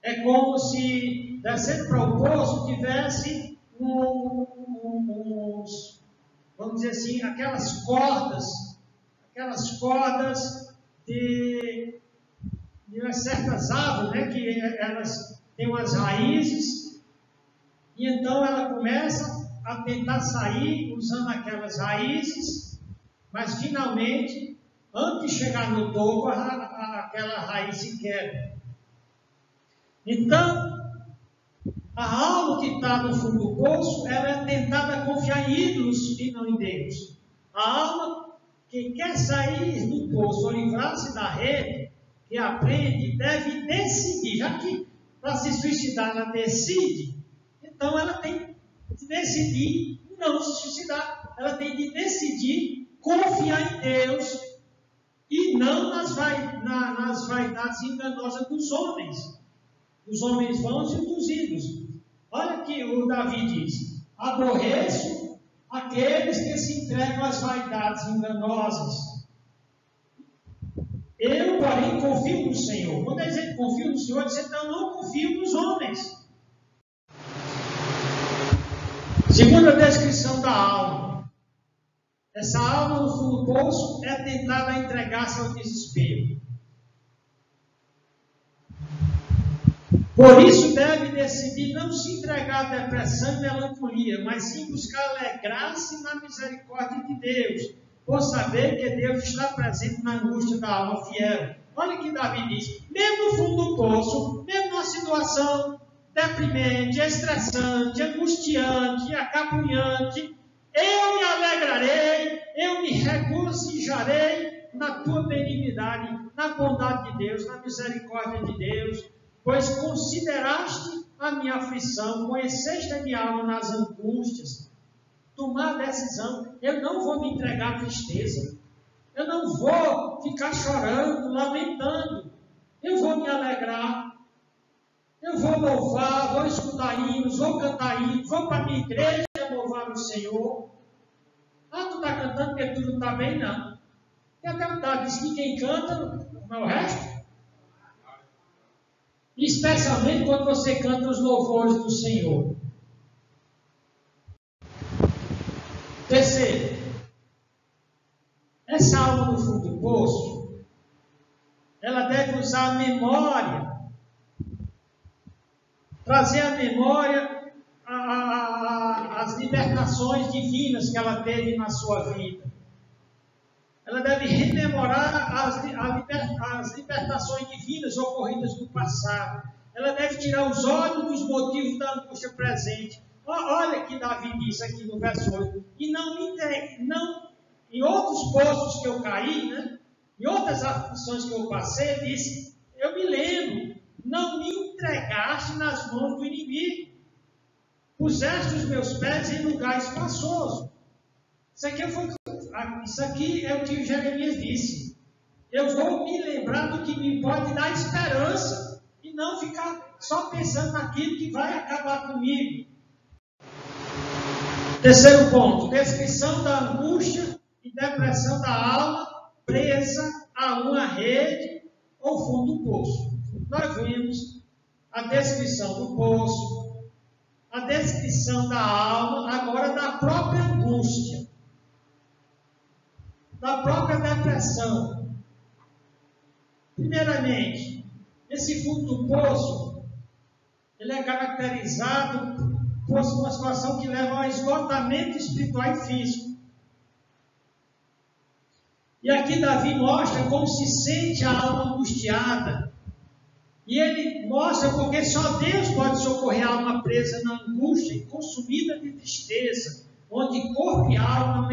É como se, descendo para o poço, tivesse vamos dizer assim, aquelas cordas de umas certas árvores, né, que elas têm umas raízes, e então ela começa a tentar sair usando aquelas raízes, mas finalmente, antes de chegar no topo, aquela raiz se quebra. Então, a alma que está no fundo do poço, ela é tentada a confiar em ídolos e não em Deus. A alma que quer sair do poço ou livrar-se da rede, que aprende, deve decidir, já que para se suicidar ela decide, então ela tem de decidir não se suicidar. Ela tem de decidir confiar em Deus e não nas vaidades enganosas dos homens vãos e dos ídolos. Olha que o Davi diz: aborreço aqueles que se entregam às vaidades enganosas. Eu, porém, confio no Senhor. Quando ele diz confio no Senhor, ele diz, então não confio nos homens. Segunda descrição da alma. Essa alma no fundo do poço é tentada a entregar-se ao desespero. Por isso deve decidir não se entregar à depressão e melancolia, mas sim buscar alegrar-se na misericórdia de Deus, por saber que Deus está presente na angústia da alma fiel. Olha o que Davi diz: mesmo no fundo do poço, mesmo numa situação deprimente, estressante, angustiante, acabrunhante, eu me alegrarei, eu me regozijarei na tua benignidade, na bondade de Deus, na misericórdia de Deus, pois consideraste a minha aflição, conheceste a minha alma nas angústias. Tomar a decisão, eu não vou me entregar à tristeza, eu não vou ficar chorando, lamentando, eu vou me alegrar, eu vou louvar, vou escutar hinos, vou cantar hinos, vou para a minha igreja louvar o Senhor. Ah, tu está cantando porque tu não está bem, não. E a cantar diz que quem canta não é o resto. Especialmente quando você canta os louvores do Senhor. Terceiro, essa alma no fundo do poço, ela deve usar a memória, trazer à memória as libertações divinas que ela teve na sua vida. Ela deve rememorar as libertações divinas ocorridas no passado. Ela deve tirar os olhos dos motivos da angústia presente. Olha que Davi diz aqui no verso 8. E não me entregue, não, em outros postos que eu caí, né? Em outras aflições que eu passei, ele disse: eu me lembro, não me entregaste nas mãos do inimigo. Puseste os meus pés em lugar espaçoso. Isso aqui é o que Jeremias disse. Eu vou me lembrar do que me pode dar esperança e não ficar só pensando naquilo que vai acabar comigo. Terceiro ponto, descrição da angústia e depressão da alma presa a uma rede ou fundo do poço. Nós vimos a descrição do poço, a descrição da alma, agora da própria angústia, da própria depressão. Primeiramente, esse fundo do poço, ele é caracterizado por uma situação que leva ao esgotamento espiritual e físico. E aqui Davi mostra como se sente a alma angustiada. E ele mostra porque só Deus pode socorrer a alma presa na angústia e consumida de tristeza, onde corpo e alma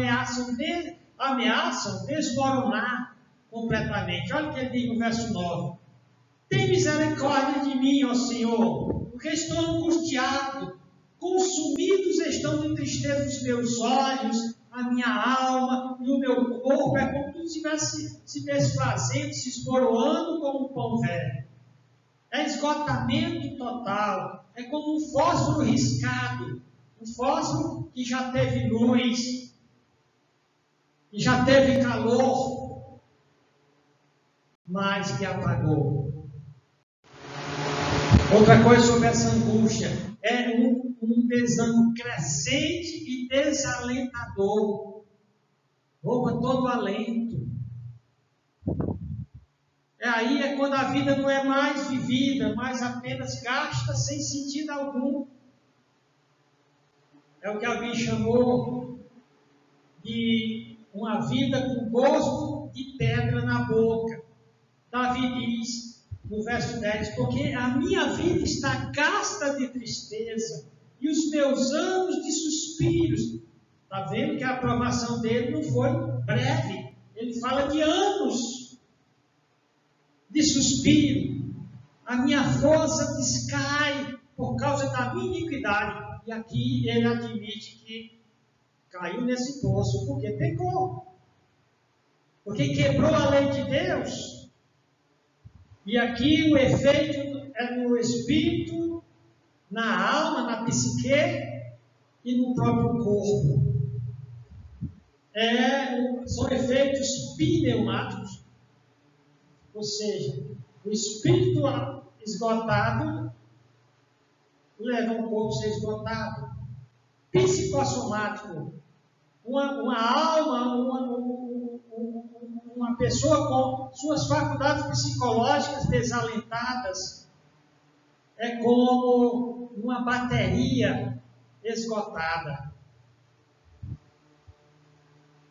ameaçam desmoronar completamente. Olha o que ele diz no verso 9. Tem misericórdia de mim, ó Senhor, porque estou angustiado. Consumidos estão de tristeza os meus olhos, a minha alma e o meu corpo. É como se estivesse se desfazendo, se esboroando como um pão velho. É esgotamento total. É como um fósforo riscado. Um fósforo que já teve luz, que já teve calor, mas que apagou. Outra coisa sobre essa angústia é um desânimo crescente e desalentador. Rouba todo o alento. Aí é quando a vida não é mais vivida, mas apenas gasta sem sentido algum. É o que alguém chamou de uma vida com gosto de pedra na boca. Davi diz, no verso 10, porque a minha vida está gasta de tristeza e os meus anos de suspiros. Está vendo que a aprovação dele não foi breve. Ele fala de anos de suspiro. A minha força descai por causa da minha iniquidade. E aqui ele admite que caiu nesse poço porque pecou. Porque quebrou a lei de Deus. E aqui o efeito é no espírito, na alma, na psique e no próprio corpo. São efeitos pneumáticos. Ou seja, o espírito esgotado leva o corpo a ser esgotado. Psicossomático. Uma alma, uma pessoa com suas faculdades psicológicas desalentadas é como uma bateria esgotada.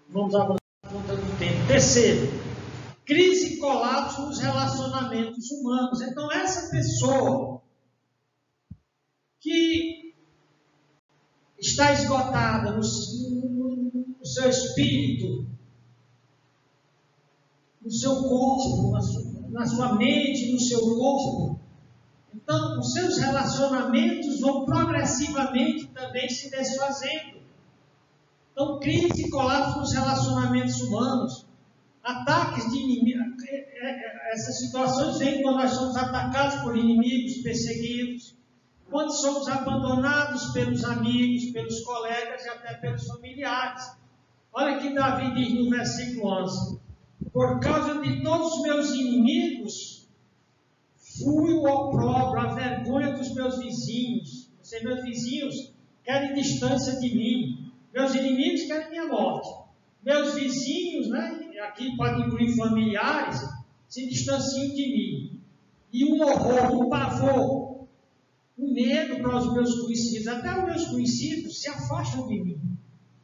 Vamos avançar no tempo. Terceiro, crise e colapso nos relacionamentos humanos. Então, essa pessoa que está esgotada no seu espírito, no seu corpo, na sua mente, no seu corpo, então os seus relacionamentos vão progressivamente também se desfazendo. Então, crise e colapso nos relacionamentos humanos, ataques de inimigos. Essas situações vêm quando nós somos atacados por inimigos, perseguidos, quando somos abandonados pelos amigos, pelos colegas e até pelos familiares. Olha que Davi diz no versículo 11: por causa de todos os meus inimigos, fui o opróbrio, a vergonha dos meus vizinhos. Meus vizinhos querem distância de mim. Meus inimigos querem minha morte. Meus vizinhos, aqui pode incluir familiares, se distanciam de mim. E um horror, um pavor, um medo para os meus conhecidos. Até os meus conhecidos se afastam de mim.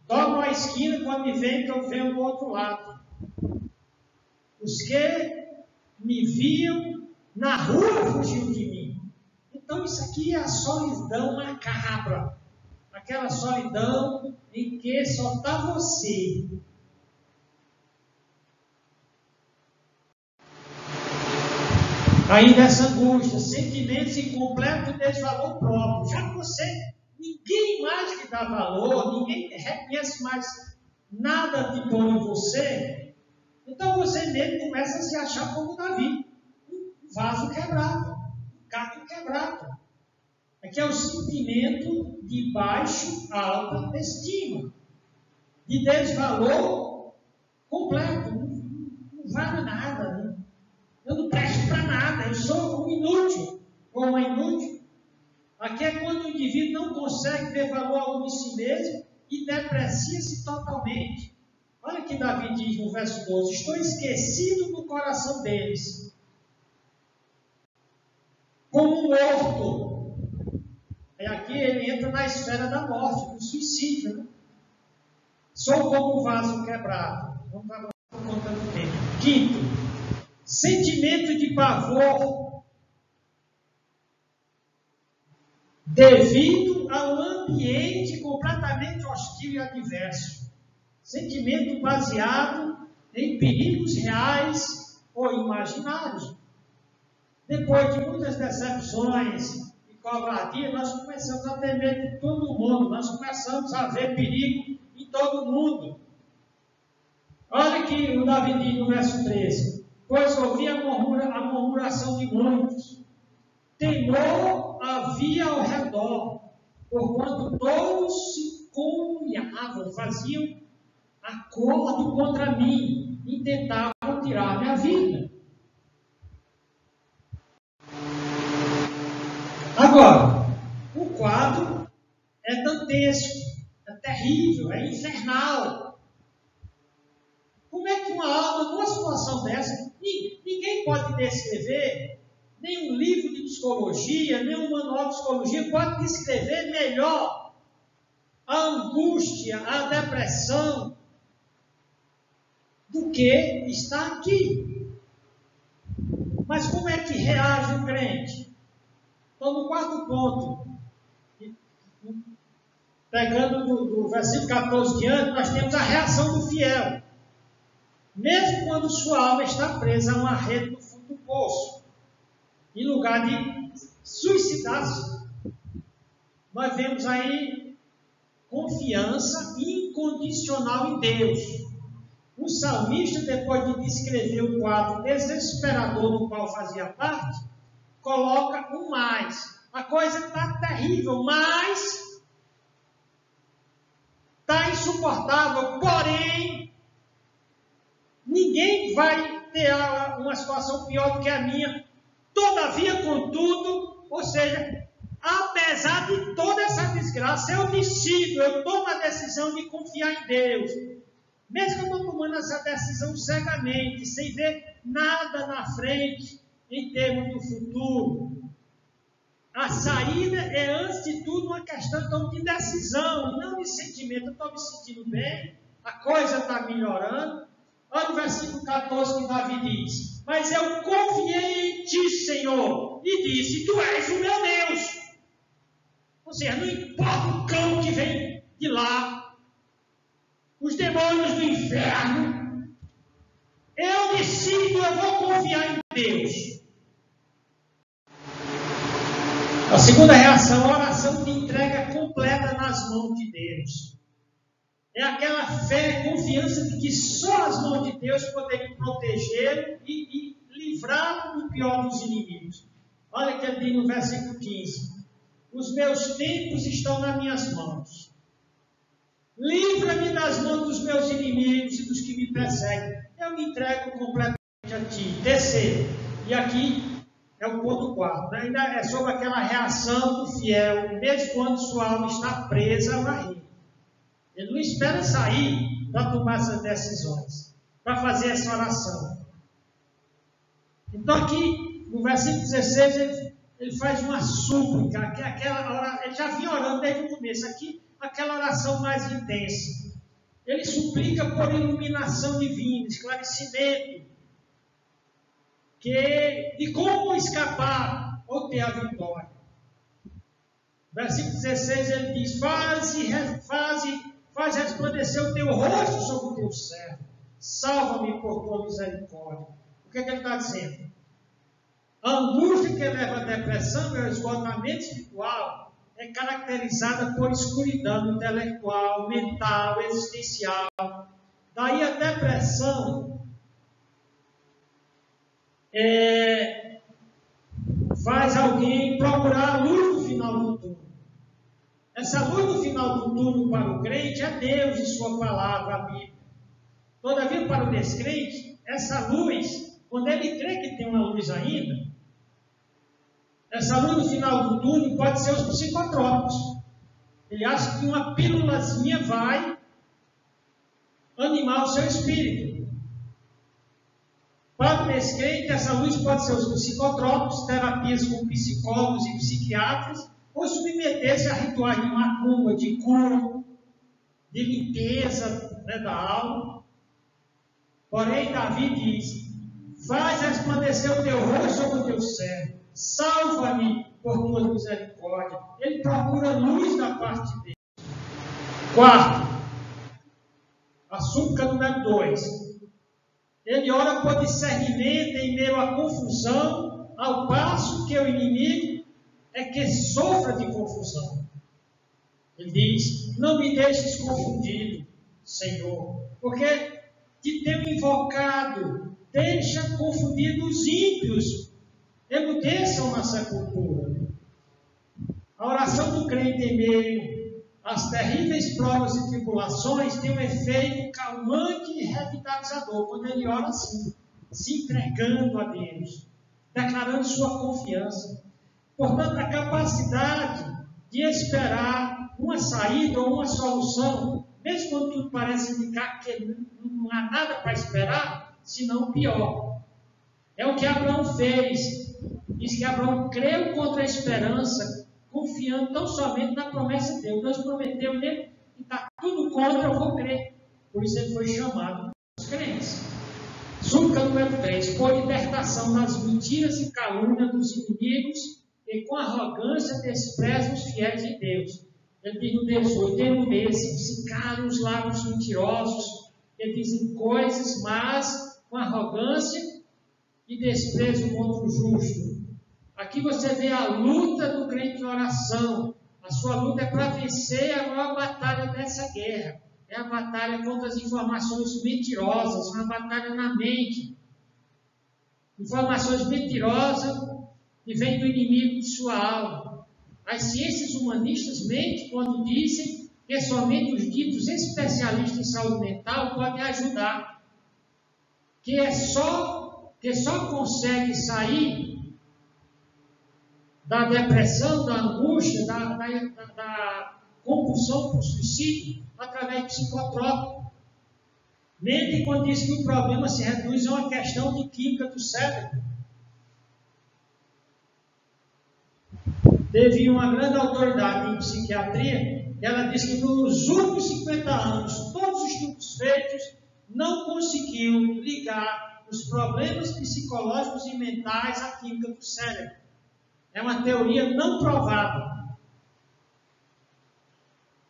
Dobram a esquina quando me veem, que eu venho do outro lado. Os que me viam na rua fugiam de mim. Então isso aqui é a solidão macabra. Aquela solidão em que só está você. Ainda essa angústia, sentimentos em completo desvalor próprio. Já que ninguém mais lhe dá valor, ninguém reconhece mais nada de bom em você, então você mesmo começa a se achar como Davi. Um vaso quebrado, um caco quebrado. Aqui é o sentimento de baixa autoestima, de desvalor completo. Não vale nada, né? Eu não presto para nada, eu sou um inútil ou uma inútil. Aqui é quando o indivíduo não consegue ver valor algum em si mesmo e deprecia-se totalmente. Olha o que Davi diz no verso 12: estou esquecido no coração deles, como um morto. E aqui ele entra na esfera da morte, do suicídio, né? Sou como um vaso quebrado. Vamos avançar por conta do tempo. Quinto, sentimento de pavor devido a um ambiente completamente hostil e adverso. Sentimento baseado em perigos reais ou imaginários. Depois de muitas decepções e covardia, nós começamos a temer de todo mundo, nós começamos a ver perigo em todo mundo. Olha que o Davi diz no verso 13: pois ouvi a murmuração de muitos, temor havia ao redor, porquanto todos se comunhavam, faziam acordo contra mim e tentavam tirar minha vida. Agora, o quadro é dantesco, é terrível, é infernal. Como é que uma alma, numa situação dessa, ninguém pode descrever, nem um livro de psicologia, nem um manual de psicologia pode descrever melhor a angústia, a depressão, do que está aqui. Mas como é que reage o crente? Então, no quarto ponto, pegando do versículo 14 diante, nós temos a reação do fiel. Mesmo quando sua alma está presa a uma rede no fundo do poço, em lugar de suicidar-se, nós vemos aí confiança incondicional em Deus. O salmista, depois de descrever o quadro desesperador do qual fazia parte, coloca um mais. A coisa está terrível, mas está insuportável, porém, ninguém vai ter uma situação pior do que a minha. Todavia, contudo, ou seja, apesar de toda essa desgraça, eu decido, eu tomo a decisão de confiar em Deus. Mesmo que eu estou tomando essa decisão cegamente, sem ver nada na frente, em termos do futuro, a saída é, antes de tudo, uma questão então, de decisão, não de sentimento. Eu estou me sentindo bem, a coisa está melhorando. Olha o versículo 14 que Davi diz: mas eu confiei em ti, Senhor, e disse: tu és o meu Deus. Ou seja, não importa o cão que vem de lá, os demônios do inferno, eu decido, eu vou confiar em Deus. A segunda reação, a oração de entrega completa nas mãos de Deus. É aquela fé, confiança de que só as mãos de Deus poderiam protegê-lo e livrá-lo do pior dos inimigos. Olha o que ele diz no versículo 15: os meus tempos estão nas minhas mãos. Livra-me das mãos dos meus inimigos e dos que me perseguem. Eu me entrego completamente a ti. Terceiro, e aqui é o ponto 4, né? Ainda é sobre aquela reação do fiel, mesmo quando sua alma está presa a uma rede. Ele não espera sair para tomar essas decisões, para fazer essa oração. Então aqui, no versículo 16, ele faz uma súplica, que é aquela oração, ele já vinha orando desde o começo, aqui, aquela oração mais intensa. Ele suplica por iluminação divina, esclarecimento, de como escapar ou ter a vitória. Versículo 16, ele diz: faz resplandecer o teu rosto sobre o teu servo, salva-me por tua misericórdia. O que é que ele está dizendo? A angústia que leva à depressão e ao esgotamento espiritual é caracterizada por escuridão intelectual, mental, existencial. Daí a depressão faz alguém procurar a luz no final do túnel. Essa luz no final do túnel para o crente é Deus e sua palavra, a Bíblia. Todavia, para o descrente, essa luz, quando ele crê que tem uma luz ainda, essa luz no final do túnel pode ser os psicotrópicos. Ele acha que uma pílulazinha vai animar o seu espírito. Para o descrente, essa luz pode ser os psicotrópicos, terapias com psicólogos e psiquiatras, ou submeter-se a rituais de macumba, de cura, de limpeza, né, da alma. Porém, Davi diz: faz resplandecer o teu rosto sobre o teu servo, salva-me por tua misericórdia. Ele procura luz da parte de Deus. Quarto, a súplica número 2. Ele ora por discernimento em meio à confusão, ao passo que o inimigo é que sofra de confusão. Ele diz: não me deixes confundido, Senhor, porque te tenho invocado, deixa confundidos os ímpios, emudeçam na sepultura. A oração do crente em meio às terríveis provas e tribulações tem um efeito calmante e revitalizador, quando ele ora assim, se entregando a Deus, declarando sua confiança. Portanto, a capacidade de esperar uma saída ou uma solução, mesmo quando tudo parece indicar que não há nada para esperar, senão pior. É o que Abraão fez. Diz que Abraão creu contra a esperança, confiando tão somente na promessa de Deus. Deus prometeu nele e está tudo contra, eu vou crer. Por isso ele foi chamado os crentes. Súplica número 3, por libertação das mentiras e calúnias dos inimigos, e com arrogância desprezam os fiéis de Deus. Ele diz no 18, enmudecem, se calem os lábios mentirosos, que dizem coisas, mas com arrogância e desprezo contra o justo. Aqui você vê a luta do crente em oração. A sua luta é para vencer a maior batalha dessa guerra. É a batalha contra as informações mentirosas, uma batalha na mente. Informações mentirosas que vêm do inimigo de sua alma. As ciências humanistas mentem quando dizem que somente os ditos especialistas em saúde mental podem ajudar. Que só consegue sair da depressão, da angústia, da compulsão por suicídio através de psicotrópico. Mentem quando diz que o problema se reduz a uma questão de química do cérebro. Teve uma grande autoridade em psiquiatria, e ela disse que nos últimos 50 anos, todos os estudos feitos não conseguiram ligar os problemas psicológicos e mentais à química do cérebro. É uma teoria não provada.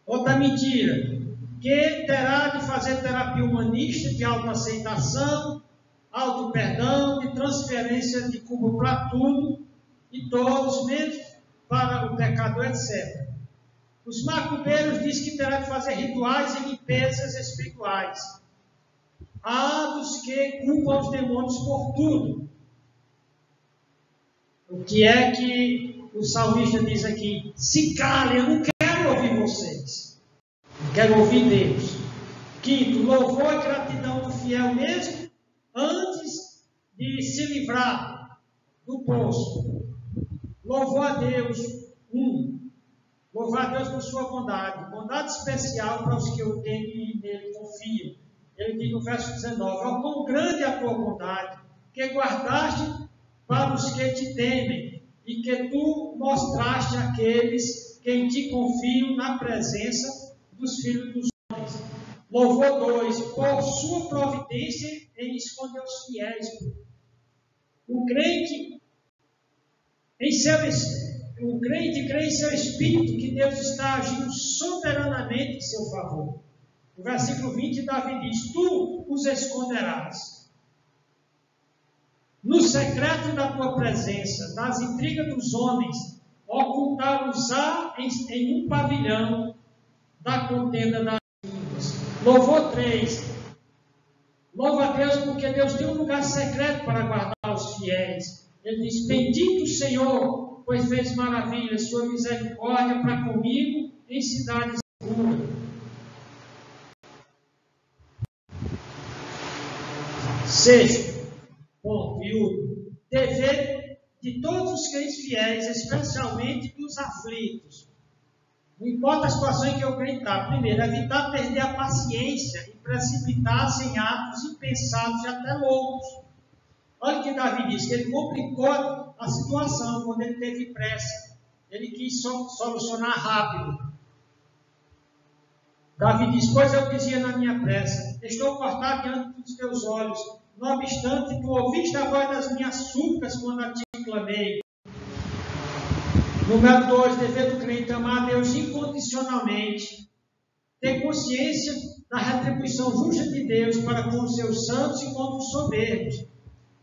Outra mentira, que terá de fazer terapia humanista de autoaceitação, auto-perdão, de transferência de culpa para tudo e todos, menos para o pecador, etc. Os macumbeiros dizem que terá de fazer rituais e limpezas espirituais. Há dos que culpam os demônios por tudo. O que é que o salmista diz aqui? Se calem, eu não quero ouvir vocês. Eu quero ouvir Deus. Quinto, louvor e gratidão do fiel mesmo, antes de se livrar do poço. Louvor a Deus. Louvar a Deus por sua bondade. Bondade especial para os que o temem e nele confiam. Ele diz no verso 19, ó, quão grande é a tua bondade, que guardaste para os que te temem, e que tu mostraste àqueles que em ti confiam na presença dos filhos dos homens. Louvor 2, por sua providência em esconder os fiéis. O crente crê em seu espírito que Deus está agindo soberanamente em seu favor. No versículo 20, Davi diz, tu os esconderás no secreto da tua presença, das intrigas dos homens, ocultá-los-á em um pavilhão da contenda das línguas. Louvor 3. Louva a Deus porque Deus tem um lugar secreto para guardar os fiéis. Ele diz, bendito o Senhor, pois fez maravilhas, sua misericórdia para comigo em cidade segura. Sexto ponto, e o dever de todos os crentes fiéis, especialmente dos aflitos. Não importa a situação em que o crente está. Primeiro, evitar perder a paciência e precipitar-se em atos impensados e até loucos. Olha o que Davi diz, que ele complicou a situação quando ele teve pressa. Ele quis solucionar rápido. Davi diz, pois eu dizia na minha pressa, estou cortado diante dos teus olhos, não obstante, tu ouviste a voz das minhas súplicas quando a ti clamei. Número 2, dever do crente amar a Deus incondicionalmente, ter consciência da retribuição justa de Deus para com os seus santos e contra os soberbos.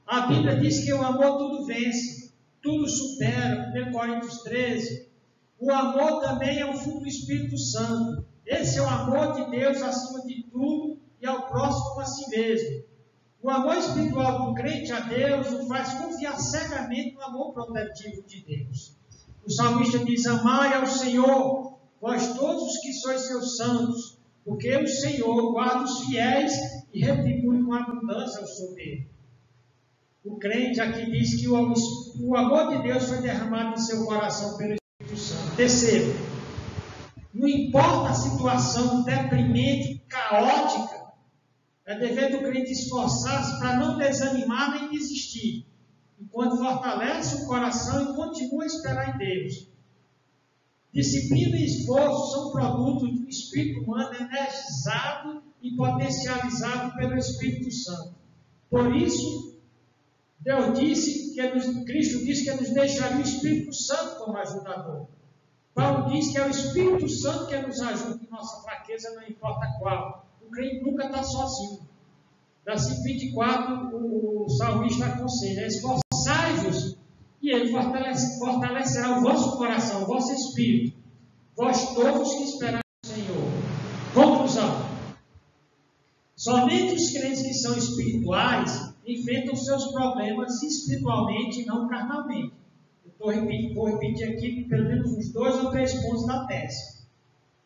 A Bíblia diz que o amor tudo vence, tudo supera, 1 Coríntios 13. O amor também é um fruto do Espírito Santo. Esse é o amor de Deus acima de tudo e ao próximo a si mesmo. O amor espiritual do crente a Deus o faz confiar cegamente no amor protetivo de Deus. O salmista diz, amai ao Senhor, vós todos os que sois seus santos, porque o Senhor guarda os fiéis e retribui com abundância ao soberbo. O crente aqui diz que o amor de Deus foi derramado em seu coração pelo Espírito Santo. Terceiro, não importa a situação deprimente, caótica, é dever do crente esforçar-se para não desanimar nem desistir, enquanto fortalece o coração e continua a esperar em Deus. Disciplina e esforço são produtos do espírito humano energizado e potencializado pelo Espírito Santo. Por isso, Cristo disse que nos deixaria o Espírito Santo como ajudador. Paulo diz que é o Espírito Santo que nos ajuda em nossa fraqueza, não importa qual. O crente nunca está sozinho. Versículo 24, o salmista aconselha: esforçai-vos, e ele fortalecerá o vosso coração, o vosso espírito, vós todos que esperais no Senhor. Conclusão: somente os crentes que são espirituais enfrentam seus problemas espiritualmente e não carnalmente. Eu vou repetir aqui pelo menos uns 2 ou 3 pontos da tese.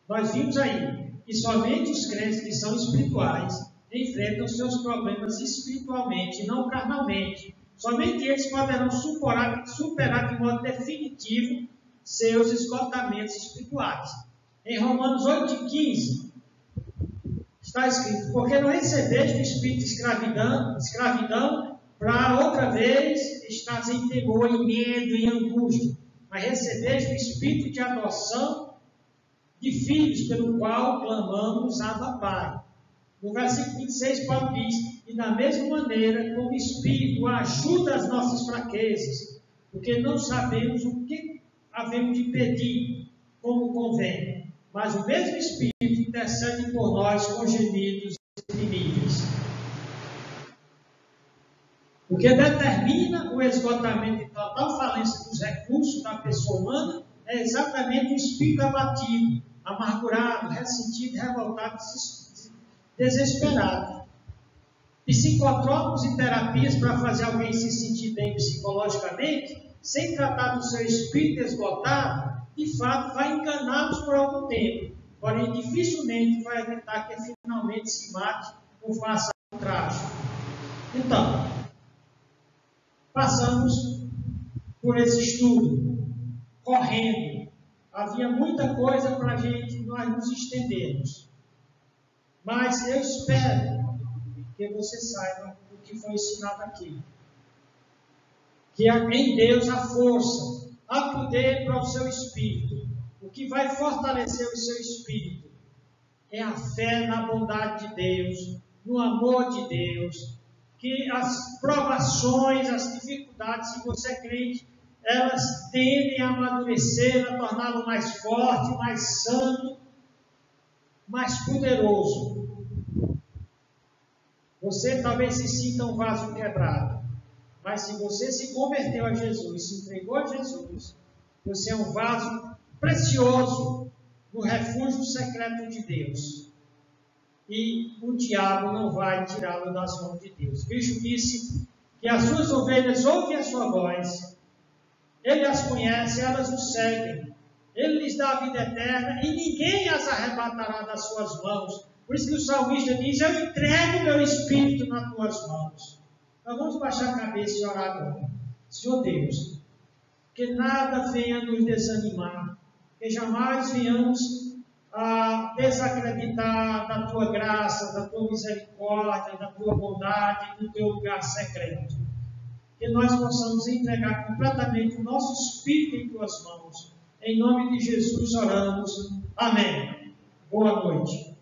Nós vimos aí que somente os crentes que são espirituais enfrentam seus problemas espiritualmente e não carnalmente. Somente eles poderão superar de modo definitivo seus esgotamentos espirituais. Em Romanos 8,15 está escrito: porque não recebeste o espírito de escravidão para outra vez estás em temor, em medo, em angústia, mas recebeste o espírito de adoção de filhos, pelo qual clamamos Abba Pai. No versículo 26, Paulo diz: e da mesma maneira, como o Espírito ajuda as nossas fraquezas, porque não sabemos o que havemos de pedir, como convém, mas o mesmo Espírito intercede por nós com gemidos inexprimíveis. O que determina o esgotamento e total falência dos recursos da pessoa humana é exatamente o espírito abatido, amargurado, ressentido, revoltado, desesperado. Psicotrópicos e terapias para fazer alguém se sentir bem psicologicamente, sem tratar do seu espírito esgotado, de fato vai enganá-los por algum tempo, porém dificilmente vai evitar que finalmente se mate ou faça um trágico. Então, passamos por esse estudo, correndo. Havia muita coisa para nós nos estendermos. Mas eu espero que você saiba o que foi ensinado aqui. Que em Deus há força, há poder para o seu espírito. O que vai fortalecer o seu espírito é a fé na bondade de Deus, no amor de Deus. Que as provações, as dificuldades, se você é crente, elas tendem a amadurecer, a torná-lo mais forte, mais santo, mais poderoso. Você talvez se sinta um vaso quebrado, mas se você se converteu a Jesus, se entregou a Jesus, você é um vaso precioso no refúgio secreto de Deus. E o diabo não vai tirá-lo das mãos de Deus. Cristo disse que as suas ovelhas ouvem a sua voz, ele as conhece, elas o seguem, ele lhes dá a vida eterna e ninguém as arrebatará das suas mãos. Por isso que o salmista diz: eu entrego meu espírito nas tuas mãos. Nós vamos baixar a cabeça e orar agora. Senhor Deus, que nada venha nos desanimar, que jamais venhamos a desacreditar da tua graça, da tua misericórdia, da tua bondade, do teu lugar secreto. Que nós possamos entregar completamente o nosso espírito em tuas mãos. Em nome de Jesus oramos. Amém. Boa noite.